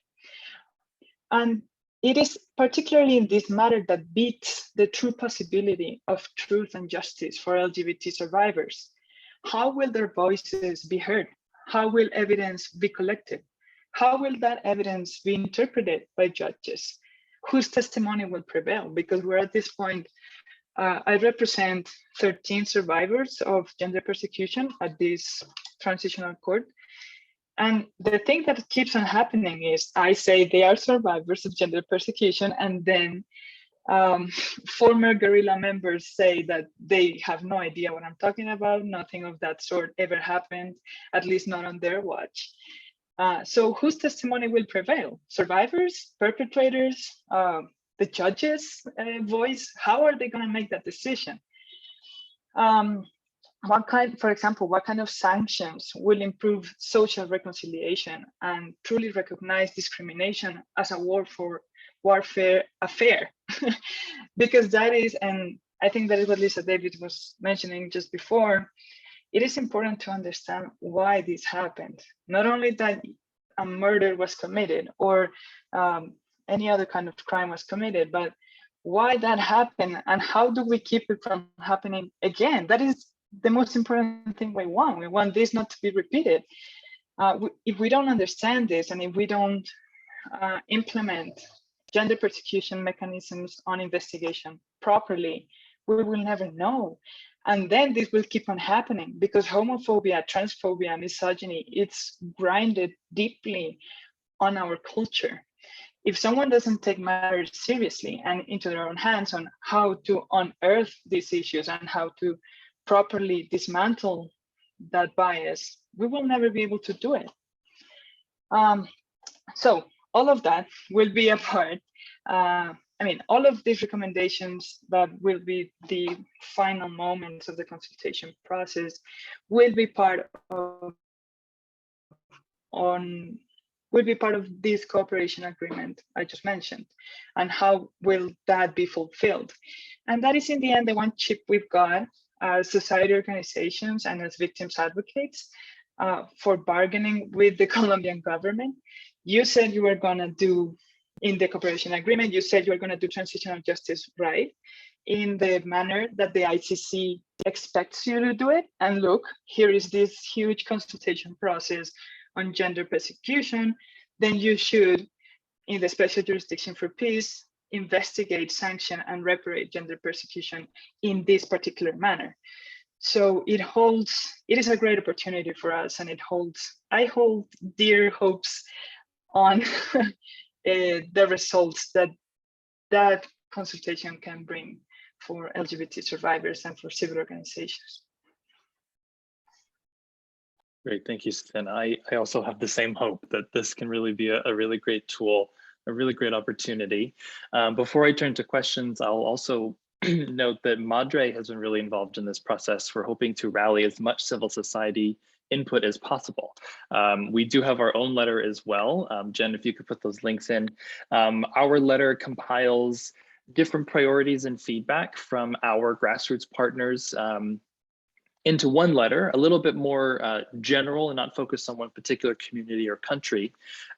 And it is particularly in this matter that beats the true possibility of truth and justice for LGBT survivors. How will their voices be heard? How will evidence be collected? How will that evidence be interpreted by judges? Whose testimony will prevail? Because we're at this point, I represent 13 survivors of gender persecution at this transitional court. And the thing that keeps on happening is I say they are survivors of gender persecution, and then former guerrilla members say that they have no idea what I'm talking about. Nothing of that sort ever happened, at least not on their watch. So whose testimony will prevail? Survivors, perpetrators, the judges' voice? How are they going to make that decision? For example, what kind of sanctions will improve social reconciliation and truly recognize discrimination as a warfare affair? Because that is, and I think that is what Lisa David was mentioning just before, it is important to understand why this happened. Not only that a murder was committed or any other kind of crime was committed, but why that happened and how do we keep it from happening again? That is the most important thing we want. We want this not to be repeated. If we don't understand this and if we don't implement gender persecution mechanisms on investigation properly, we will never know. And then this will keep on happening because homophobia, transphobia, misogyny, it's grinded deeply on our culture. If someone doesn't take matters seriously and into their own hands on how to unearth these issues and how to properly dismantle that bias, we will never be able to do it. So all of that will be a part, all of these recommendations that will be the final moments of the consultation process will be part of this cooperation agreement I just mentioned, and how will that be fulfilled? And that is in the end the one chip we've got as society organizations and as victims advocates for bargaining with the Colombian government. You said you were gonna do, in the cooperation agreement, you said you were gonna do transitional justice right in the manner that the ICC expects you to do it. And look, here is this huge consultation process on gender persecution. Then you should, in the Special Jurisdiction for Peace, investigate, sanction, and reparate gender persecution in this particular manner. So it is a great opportunity for us, and I hold dear hopes on the results that consultation can bring for LGBT survivors and for civil organizations. Great, thank you, Sven. I also have the same hope that this can really be a really great tool, a really great opportunity. Before I turn to questions, I'll also note that Madre has been really involved in this process. We're hoping to rally as much civil society input as possible. We do have our own letter as well. Jen, if you could put those links in. Our letter compiles different priorities and feedback from our grassroots partners into one letter, a little bit more general and not focused on one particular community or country,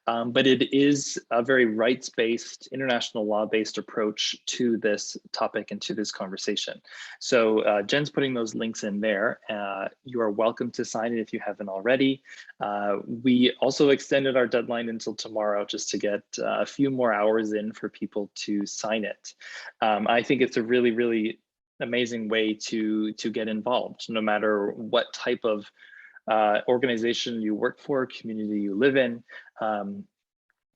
but it is a very rights-based, international law-based approach to this topic and to this conversation. So Jen's putting those links in there. You are welcome to sign it if you haven't already. We also extended our deadline until tomorrow just to get a few more hours in for people to sign it. I think it's a really, really amazing way to get involved, no matter what type of organization you work for, community you live in.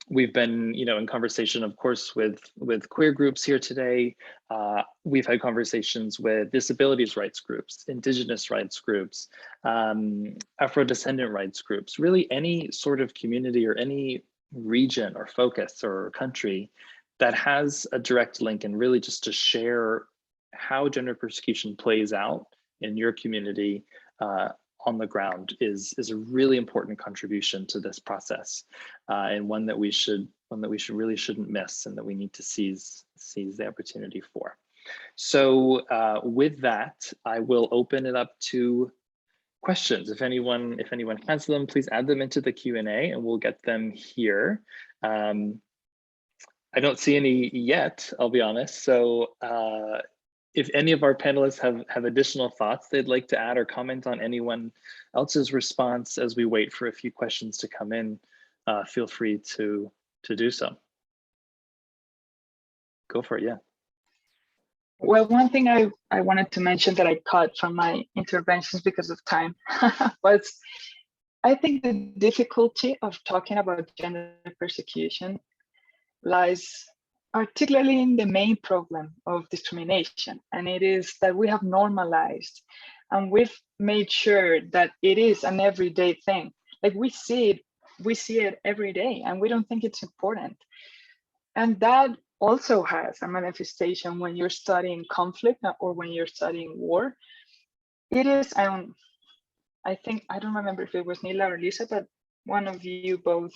We've been, in conversation, of course, with queer groups here today. We've had conversations with disabilities rights groups, indigenous rights groups, Afro-descendant rights groups, really any sort of community or any region or focus or country that has a direct link, and really just to share how gender persecution plays out in your community on the ground is a really important contribution to this process, and one that we really shouldn't miss, and that we need to seize the opportunity for. So with that, I will open it up to questions. If anyone has them, please add them into the Q&A and we'll get them here. I don't see any yet, I'll be honest. So if any of our panelists have additional thoughts they'd like to add or comment on anyone else's response as we wait for a few questions to come in, feel free to do so. Go for it, yeah. Well, one thing I wanted to mention that I cut from my interventions because of time was, I think the difficulty of talking about gender persecution lies particularly in the main problem of discrimination, and it is that we have normalized and we've made sure that it is an everyday thing. Like we see it every day, and we don't think it's important. And that also has a manifestation when you're studying conflict or when you're studying war. It is, I think, I don't remember if it was Nila or Lisa, but one of you both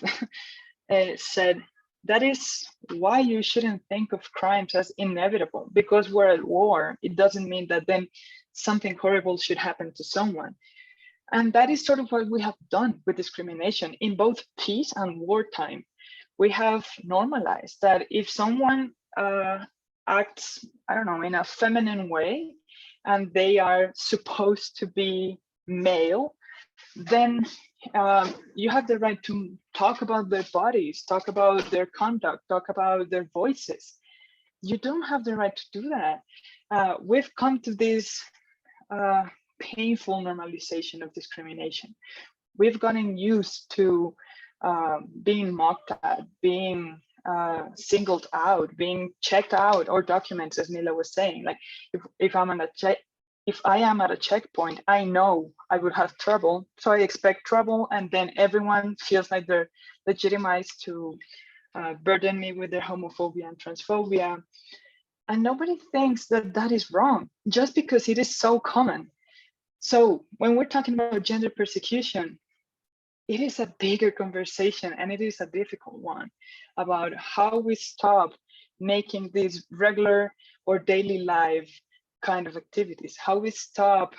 said, that is why you shouldn't think of crimes as inevitable. Because we're at war, it doesn't mean that then something horrible should happen to someone. And that is sort of what we have done with discrimination in both peace and wartime. We have normalized that if someone acts, I don't know, in a feminine way, and they are supposed to be male, then you have the right to talk about their bodies, talk about their conduct, talk about their voices. You don't have the right to do that. We've come to this painful normalization of discrimination. We've gotten used to being mocked at, being singled out, being checked out, or documents, as Nila was saying. Like if I am at a checkpoint, I know I would have trouble, so I expect trouble, and then everyone feels like they're legitimized to burden me with their homophobia and transphobia. And nobody thinks that that is wrong, just because it is so common. So when we're talking about gender persecution, it is a bigger conversation, and it is a difficult one, about how we stop making these regular or daily life kind of activities, how we stop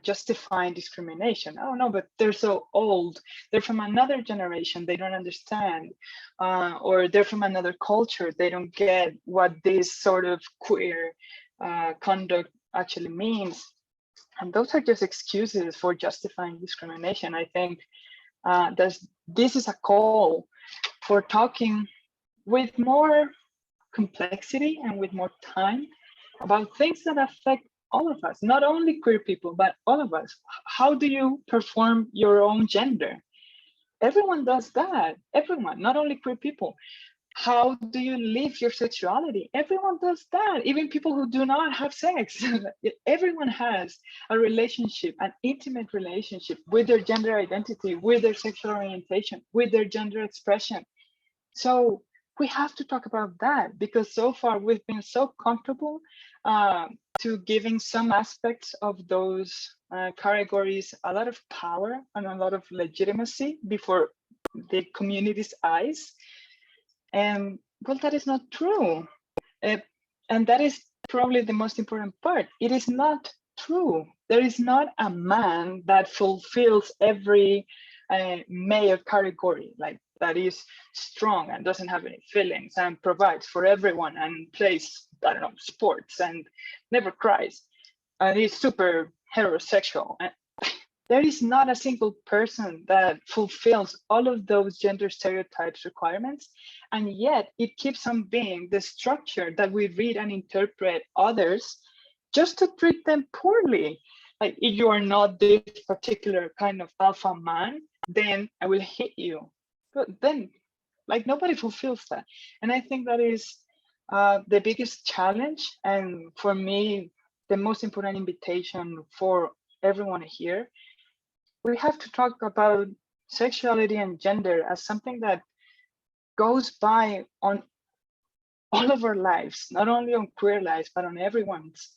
justifying discrimination. Oh no, but they're so old, they're from another generation, they don't understand, or they're from another culture, they don't get what this sort of queer conduct actually means. And those are just excuses for justifying discrimination. I think this is a call for talking with more complexity and with more time about things that affect all of us, not only queer people, but all of us. How do you perform your own gender? Everyone does that, everyone, not only queer people. How do you live your sexuality? Everyone does that, even people who do not have sex. Everyone has a relationship, an intimate relationship with their gender identity, with their sexual orientation, with their gender expression. So we have to talk about that, because so far we've been so comfortable to giving some aspects of those categories a lot of power and a lot of legitimacy before the community's eyes. And well, that is not true. And that is probably the most important part. It is not true. There is not a man that fulfills every male category, like that is strong and doesn't have any feelings and provides for everyone and plays, I don't know, sports and never cries and is super heterosexual. And there is not a single person that fulfills all of those gender stereotypes requirements. And yet it keeps on being the structure that we read and interpret others just to treat them poorly. Like, if you are not this particular kind of alpha man, then I will hit you. But then, like, nobody fulfills that. And I think that is the biggest challenge. And for me, the most important invitation for everyone here, we have to talk about sexuality and gender as something that goes by on all of our lives, not only on queer lives, but on everyone's.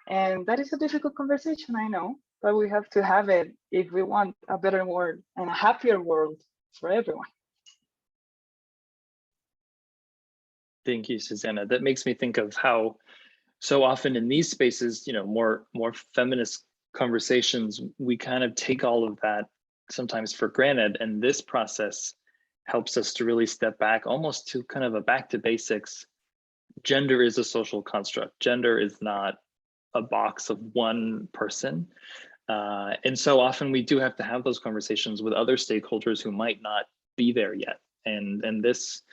And that is a difficult conversation, I know, but we have to have it if we want a better world and a happier world for everyone. Thank you, Susanna. That makes me think of how so often in these spaces, you know, more feminist conversations, we kind of take all of that sometimes for granted. And this process helps us to really step back almost to kind of a back to basics. Gender is a social construct. Gender is not a box of one person. And so often we do have to have those conversations with other stakeholders who might not be there yet. And this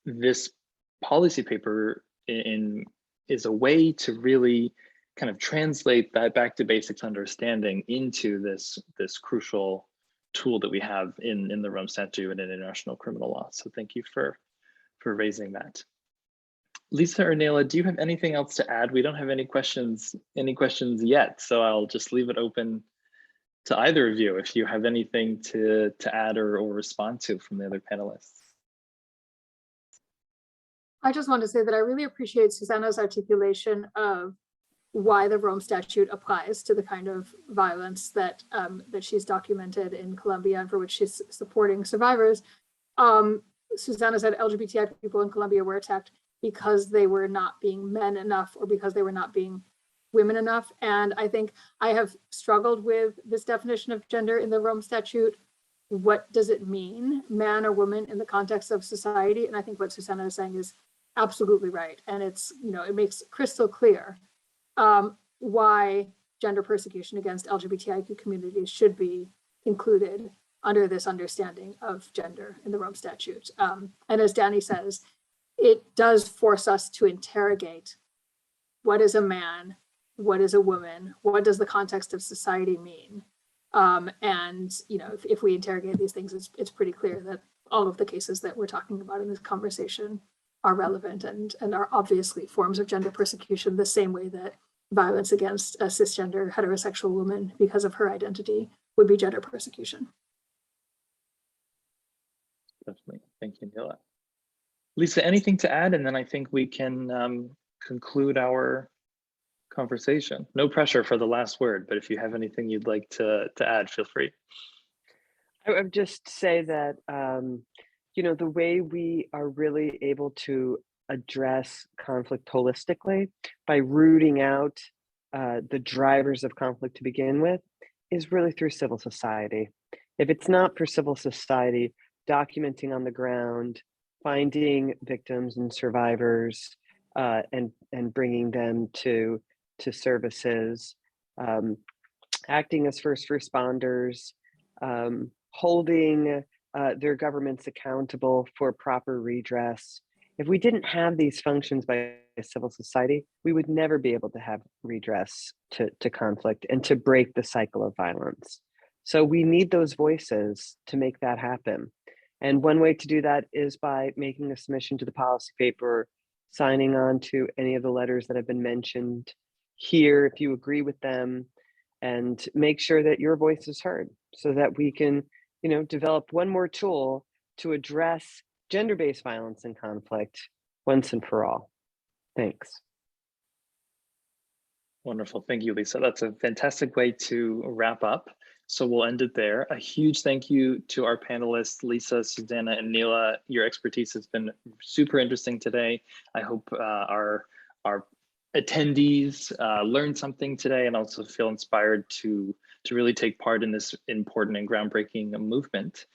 this policy paper is a way to really kind of translate that back to basics understanding into this crucial tool that we have in the Rome Statute and in international criminal law. So thank you for raising that. Lisa or Nayla, do you have anything else to add? We don't have any questions yet, so I'll just leave it open to either of you if you have anything to add or respond to from the other panelists. I just want to say that I really appreciate Susanna's articulation of why the Rome Statute applies to the kind of violence that that she's documented in Colombia and for which she's supporting survivors. Susanna said LGBTIQ people in Colombia were attacked because they were not being men enough or because they were not being women enough. And I think I have struggled with this definition of gender in the Rome Statute. What does it mean, man or woman, in the context of society? And I think what Susanna is saying is absolutely right. And it's, you know, it makes crystal clear why gender persecution against LGBTIQ communities should be included under this understanding of gender in the Rome Statute. And as Danny says, it does force us to interrogate what is a man, what is a woman, what does the context of society mean? And you know, if we interrogate these things, it's pretty clear that all of the cases that we're talking about in this conversation are relevant and are obviously forms of gender persecution, the same way that violence against a cisgender heterosexual woman because of her identity would be gender persecution. Definitely. Thank you, Nayla. Lisa, anything to add? And then I think we can conclude our conversation. No pressure for the last word, but if you have anything you'd like to add, feel free. I would just say that, you know, the way we are really able to address conflict holistically by rooting out the drivers of conflict to begin with is really through civil society. If it's not for civil society documenting on the ground, finding victims and survivors and bringing them to services, acting as first responders, holding their governments accountable for proper redress. If we didn't have these functions by civil society, we would never be able to have redress to conflict and to break the cycle of violence. So we need those voices to make that happen. And one way to do that is by making a submission to the policy paper, signing on to any of the letters that have been mentioned here, if you agree with them, and make sure that your voice is heard so that we can, you know, develop one more tool to address gender-based violence and conflict once and for all. Thanks. Wonderful. Thank you, Lisa. That's a fantastic way to wrap up. So we'll end it there. A huge thank you to our panelists, Lisa, Susanna, and Nayla. Your expertise has been super interesting today. I hope our attendees learn something today and also feel inspired to really take part in this important and groundbreaking movement.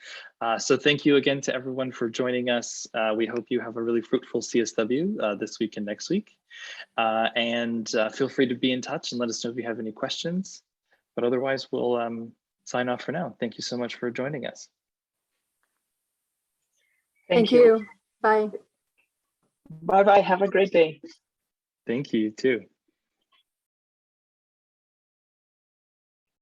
So thank you again to everyone for joining us. We hope you have a really fruitful CSW this week and next week. And feel free to be in touch and let us know if you have any questions. But otherwise, we'll sign off for now. Thank you so much for joining us. Thank you. Bye. Bye-bye. Have a great day. Thank you too.